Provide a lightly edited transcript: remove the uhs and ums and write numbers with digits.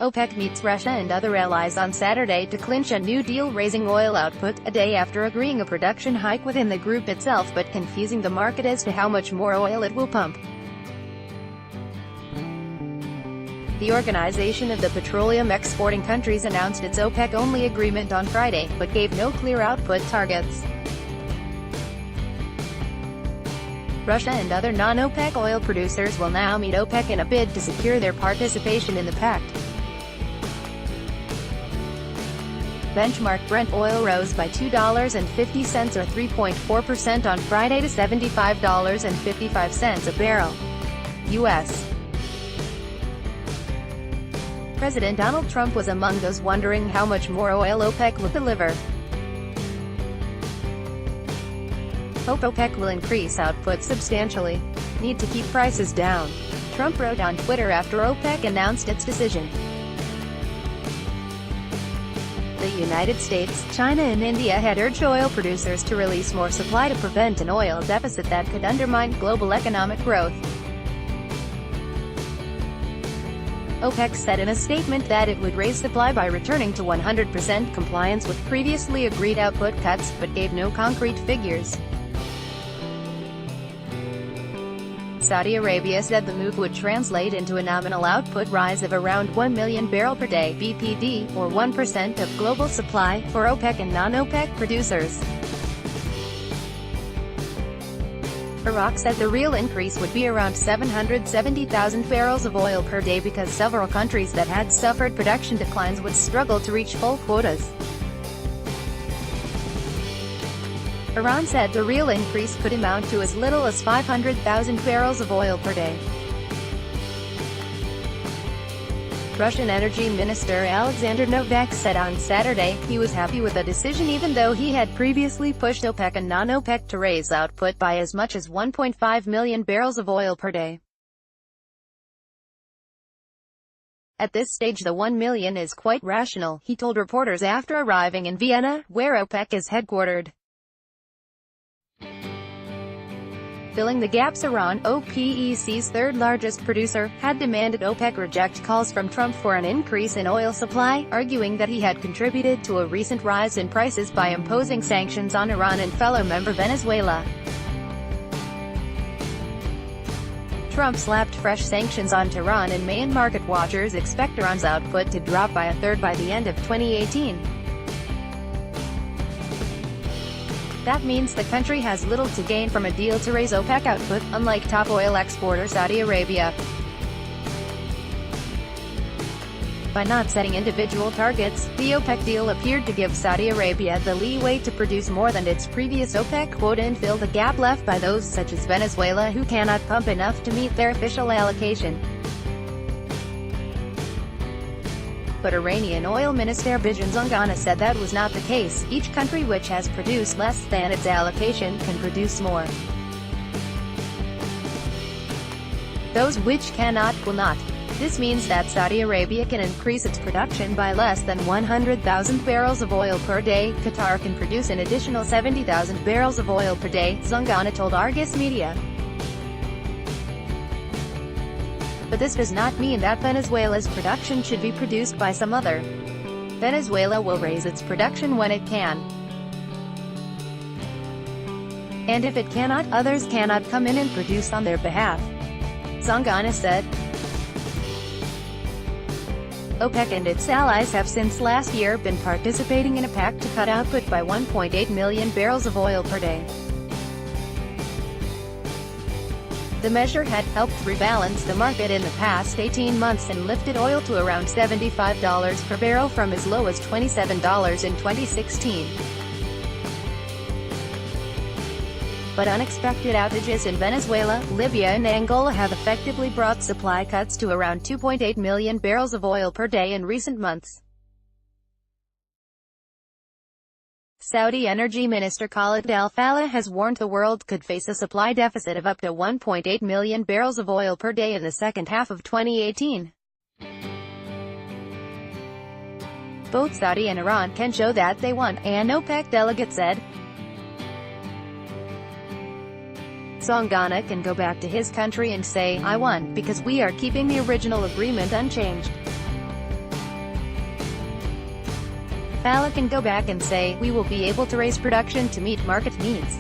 OPEC meets Russia and other allies on Saturday to clinch a new deal raising oil output, a day after agreeing a production hike within the group itself but confusing the market as to how much more oil it will pump. The Organization of the Petroleum Exporting Countries announced its OPEC-only agreement on Friday, but gave no clear output targets. Russia and other non-OPEC oil producers will now meet OPEC in a bid to secure their participation in the pact. Benchmark Brent oil rose by $2.50 or 3.4% on Friday to $75.55 a barrel. U.S. President Donald Trump was among those wondering how much more oil OPEC will deliver. Hope OPEC will increase output substantially. Need to keep prices down, Trump wrote on Twitter after OPEC announced its decision. The United States, China and India had urged oil producers to release more supply to prevent an oil deficit that could undermine global economic growth. OPEC said in a statement that it would raise supply by returning to 100% compliance with previously agreed output cuts, but gave no concrete figures. Saudi Arabia said the move would translate into a nominal output rise of around 1 million barrel per day (BPD), or 1% of global supply, for OPEC and non-OPEC producers. Iraq said the real increase would be around 770,000 barrels of oil per day because several countries that had suffered production declines would struggle to reach full quotas. Iran said the real increase could amount to as little as 500,000 barrels of oil per day. Russian Energy Minister Alexander Novak said on Saturday he was happy with the decision even though he had previously pushed OPEC and non-OPEC to raise output by as much as 1.5 million barrels of oil per day. At this stage the 1 million is quite rational, he told reporters after arriving in Vienna, where OPEC is headquartered. Filling the gaps, Iran, OPEC's third-largest producer, had demanded OPEC reject calls from Trump for an increase in oil supply, arguing that he had contributed to a recent rise in prices by imposing sanctions on Iran and fellow member Venezuela. Trump slapped fresh sanctions on Tehran in May and market watchers expect Iran's output to drop by a third by the end of 2018. That means the country has little to gain from a deal to raise OPEC output, unlike top oil exporter Saudi Arabia. By not setting individual targets, the OPEC deal appeared to give Saudi Arabia the leeway to produce more than its previous OPEC quota and fill the gap left by those such as Venezuela who cannot pump enough to meet their official allocation. But Iranian Oil Minister Bijan Zongana said that was not the case. Each country which has produced less than its allocation can produce more. Those which cannot will not. This means that Saudi Arabia can increase its production by less than 100,000 barrels of oil per day. Qatar can produce an additional 70,000 barrels of oil per day, Zongana told Argus Media. But this does not mean that Venezuela's production should be produced by some other. Venezuela will raise its production when it can. And if it cannot, others cannot come in and produce on their behalf, Zongana said. OPEC and its allies have since last year been participating in a pact to cut output by 1.8 million barrels of oil per day. The measure had helped rebalance the market in the past 18 months and lifted oil to around $75 per barrel from as low as $27 in 2016. But unexpected outages in Venezuela, Libya and Angola have effectively brought supply cuts to around 2.8 million barrels of oil per day in recent months. Saudi Energy Minister Khalid Al-Falih has warned the world could face a supply deficit of up to 1.8 million barrels of oil per day in the second half of 2018. Both Saudi and Iran can show that they won, an OPEC delegate said. Zongana can go back to his country and say, "I won, because we are keeping the original agreement unchanged." Bala can go back and say, we will be able to raise production to meet market needs.